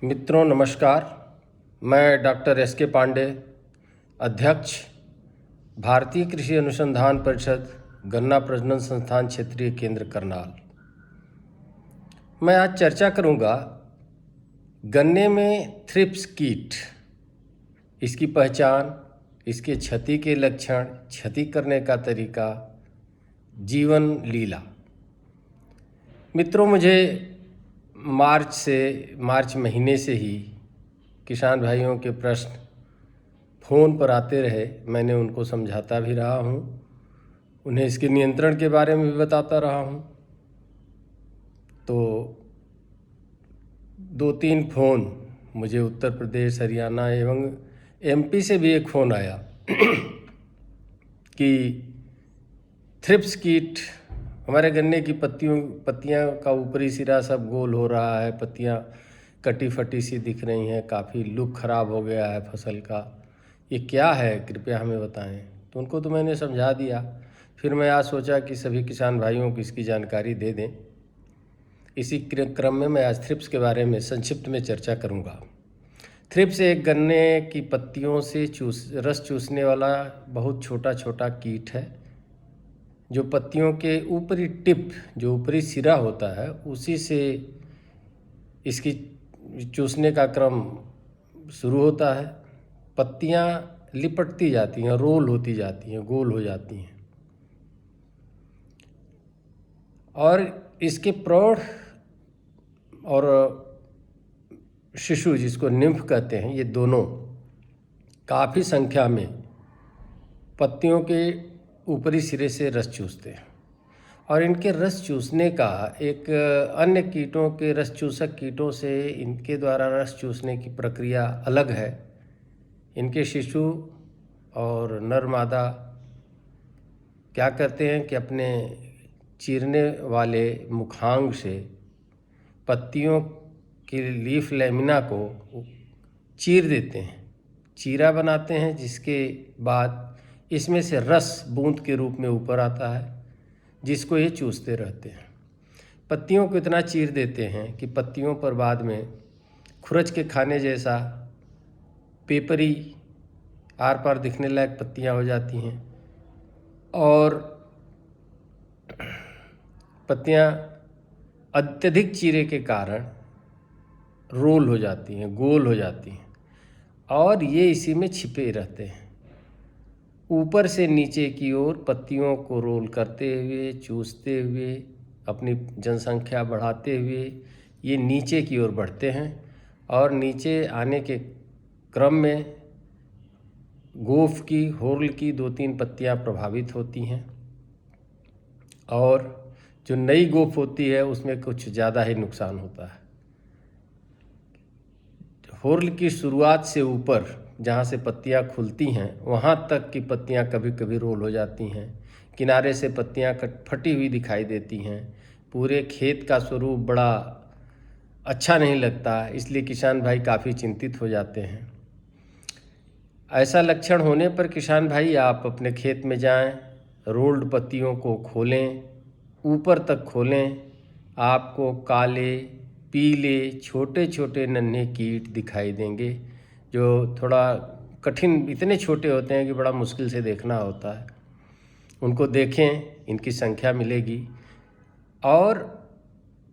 मित्रों नमस्कार। मैं डॉक्टर एस के पांडे, अध्यक्ष भारतीय कृषि अनुसंधान परिषद, गन्ना प्रजनन संस्थान क्षेत्रीय केंद्र करनाल। मैं आज चर्चा करूंगा गन्ने में थ्रिप्स कीट, इसकी पहचान, इसके क्षति के लक्षण, क्षति करने का तरीका, जीवन लीला। मित्रों, मुझे मार्च महीने से ही किसान भाइयों के प्रश्न फ़ोन पर आते रहे। मैंने उनको समझाता भी रहा हूँ, उन्हें इसके नियंत्रण के बारे में भी बताता रहा हूँ। तो 2-3 फ़ोन मुझे उत्तर प्रदेश, हरियाणा एवं एमपी से भी एक फ़ोन आया कि थ्रिप्स कीट हमारे गन्ने की पत्तियां का ऊपरी सिरा सब गोल हो रहा है, पत्तियां कटी फटी सी दिख रही हैं, काफ़ी लुक ख़राब हो गया है फसल का, ये क्या है, कृपया हमें बताएं। तो उनको तो मैंने समझा दिया। फिर मैं आज सोचा कि सभी किसान भाइयों को इसकी जानकारी दे दें। इसी क्रम में मैं आज थ्रिप्स के बारे में संक्षिप्त में चर्चा करूँगा। थ्रिप्स एक गन्ने की पत्तियों से रस चूसने वाला बहुत छोटा छोटा कीट है, जो पत्तियों के ऊपरी टिप, जो ऊपरी सिरा होता है, उसी से इसकी चूसने का क्रम शुरू होता है। पत्तियां लिपटती जाती हैं, रोल होती जाती हैं, गोल हो जाती हैं, और इसके प्रौढ़ और शिशु, जिसको निम्फ कहते हैं, ये दोनों काफ़ी संख्या में पत्तियों के ऊपरी सिरे से रस चूसते हैं। और इनके रस चूसने का एक अन्य कीटों के रस चूसक कीटों से इनके द्वारा रस चूसने की प्रक्रिया अलग है। इनके शिशु और नर मादा क्या करते हैं कि अपने चीरने वाले मुखांग से पत्तियों की लीफ लैमिना को चीर देते हैं, चीरा बनाते हैं, जिसके बाद इसमें से रस बूंद के रूप में ऊपर आता है, जिसको ये चूसते रहते हैं। पत्तियों को इतना चीर देते हैं कि पत्तियों पर बाद में खुरच के खाने जैसा पेपरी आर पार दिखने लायक पत्तियां हो जाती हैं, और पत्तियां अत्यधिक चीरे के कारण रोल हो जाती हैं, गोल हो जाती हैं, और ये इसी में छिपे रहते हैं। ऊपर से नीचे की ओर पत्तियों को रोल करते हुए, चूसते हुए, अपनी जनसंख्या बढ़ाते हुए ये नीचे की ओर बढ़ते हैं, और नीचे आने के क्रम में गोफ की, होर्ल की 2-3 पत्तियां प्रभावित होती हैं, और जो नई गोफ होती है उसमें कुछ ज़्यादा ही नुकसान होता है। होर्ल की शुरुआत से ऊपर जहाँ से पत्तियाँ खुलती हैं वहाँ तक की पत्तियाँ कभी कभी रोल हो जाती हैं, किनारे से पत्तियाँ फटी हुई दिखाई देती हैं, पूरे खेत का स्वरूप बड़ा अच्छा नहीं लगता, इसलिए किसान भाई काफ़ी चिंतित हो जाते हैं। ऐसा लक्षण होने पर किसान भाई आप अपने खेत में जाएं, रोल्ड पत्तियों को खोलें, ऊपर तक खोलें, आपको काले, पीले, छोटे छोटे नन्हे कीट दिखाई देंगे, जो थोड़ा कठिन, इतने छोटे होते हैं कि बड़ा मुश्किल से देखना होता है। उनको देखें, इनकी संख्या मिलेगी, और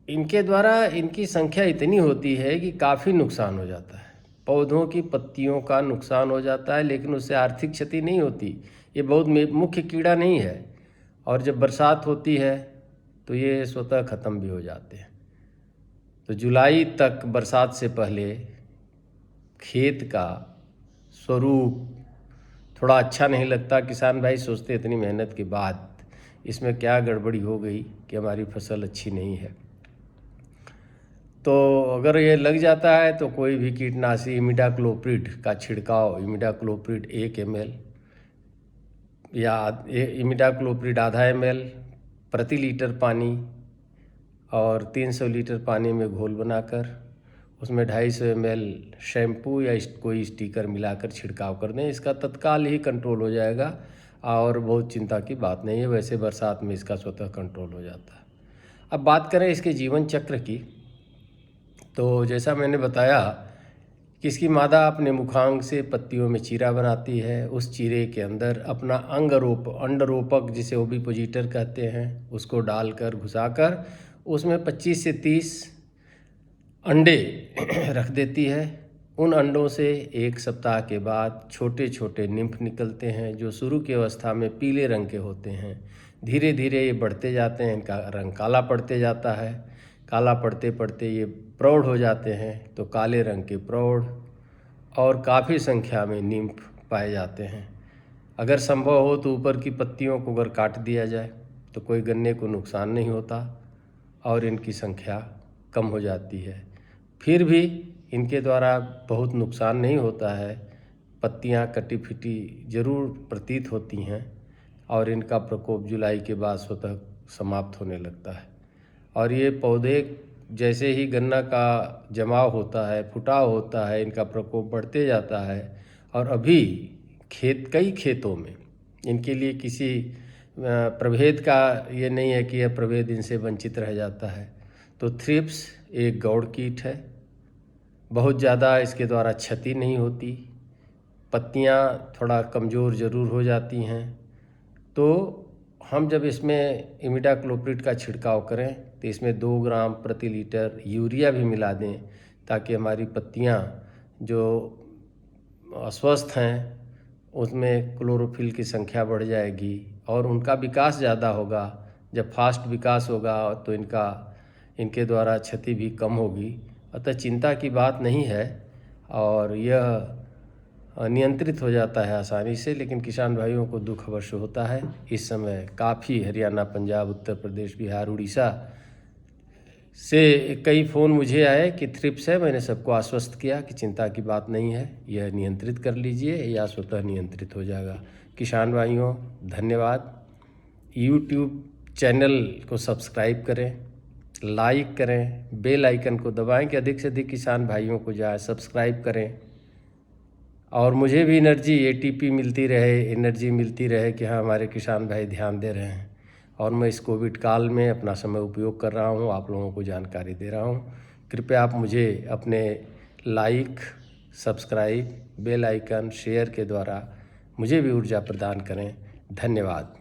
इनके द्वारा इनकी संख्या इतनी होती है कि काफ़ी नुकसान हो जाता है। पौधों की पत्तियों का नुकसान हो जाता है, लेकिन उससे आर्थिक क्षति नहीं होती। ये बहुत मुख्य कीड़ा नहीं है, और जब बरसात होती है तो ये स्वतः ख़त्म भी हो जाते हैं। तो जुलाई तक, बरसात से पहले, खेत का स्वरूप थोड़ा अच्छा नहीं लगता। किसान भाई सोचते इतनी मेहनत के बाद इसमें क्या गड़बड़ी हो गई कि हमारी फसल अच्छी नहीं है। तो अगर ये लग जाता है तो कोई भी कीटनाशी इमिडाक्लोप्रिड का छिड़काव, इमिडाक्लोप्रिड 1 ml या इमिडाक्लोप्रिड आधा ml प्रति लीटर पानी और 300 लीटर पानी में घोल बनाकर उसमें 250 ml शैम्पू या कोई स्टिकर मिलाकर छिड़काव कर दें। इसका तत्काल ही कंट्रोल हो जाएगा, और बहुत चिंता की बात नहीं है। वैसे बरसात में इसका स्वतः कंट्रोल हो जाता है। अब बात करें इसके जीवन चक्र की, तो जैसा मैंने बताया कि इसकी मादा अपने मुखांग से पत्तियों में चीरा बनाती है। उस चीरे के अंदर अपना अंडरोपक जिसे ओविपोजिटर कहते हैं उसको डालकर घुसाकर उसमें 25 से 30 अंडे रख देती है। उन अंडों से 1 सप्ताह के बाद छोटे छोटे निम्फ निकलते हैं जो शुरू की अवस्था में पीले रंग के होते हैं। धीरे धीरे ये बढ़ते जाते हैं, इनका रंग काला पड़ते जाता है। काला पड़ते पड़ते ये प्रौढ़ हो जाते हैं तो काले रंग के प्रौढ़ और काफ़ी संख्या में निम्फ पाए जाते हैं। अगर संभव हो तो ऊपर की पत्तियों को अगर काट दिया जाए तो कोई गन्ने को नुकसान नहीं होता और इनकी संख्या कम हो जाती है। फिर भी इनके द्वारा बहुत नुकसान नहीं होता है। पत्तियां कटी फिटी ज़रूर प्रतीत होती हैं और इनका प्रकोप जुलाई के बाद स्वतः समाप्त होने लगता है। और ये पौधे जैसे ही गन्ना का जमाव होता है, फुटाव होता है, इनका प्रकोप बढ़ते जाता है। और अभी कई खेतों में इनके लिए किसी प्रभेद का ये नहीं है कि यह प्रभेद इनसे वंचित रह जाता है। तो थ्रिप्स एक गौड़ कीट है, बहुत ज़्यादा इसके द्वारा क्षति नहीं होती। पत्तियां थोड़ा कमज़ोर ज़रूर हो जाती हैं। तो हम जब इसमें इमिडाक्लोप्रिड का छिड़काव करें तो इसमें 2 ग्राम प्रति लीटर यूरिया भी मिला दें ताकि हमारी पत्तियां जो अस्वस्थ हैं उसमें क्लोरोफिल की संख्या बढ़ जाएगी और उनका विकास ज़्यादा होगा। जब फास्ट विकास होगा तो इनके द्वारा क्षति भी कम होगी। अतः चिंता की बात नहीं है और यह नियंत्रित हो जाता है आसानी से। लेकिन किसान भाइयों को दुख अवश्य होता है। इस समय काफ़ी हरियाणा, पंजाब, उत्तर प्रदेश, बिहार, उड़ीसा से कई फ़ोन मुझे आए कि थ्रिप्स है। मैंने सबको आश्वस्त किया कि चिंता की बात नहीं है, यह नियंत्रित कर लीजिए या स्वतः नियंत्रित हो जाएगा। किसान भाइयों धन्यवाद। यूट्यूब चैनल को सब्सक्राइब करें, लाइक करें, बेल आइकन को दबाएं कि अधिक से अधिक किसान भाइयों को जाए। सब्सक्राइब करें और मुझे भी एटीपी मिलती रहे, एनर्जी मिलती रहे कि हाँ हमारे किसान भाई ध्यान दे रहे हैं। और मैं इस कोविड काल में अपना समय उपयोग कर रहा हूँ, आप लोगों को जानकारी दे रहा हूँ। कृपया आप मुझे अपने like, subscribe, bell icon, share के द्वारा मुझे भी ऊर्जा प्रदान करें। धन्यवाद।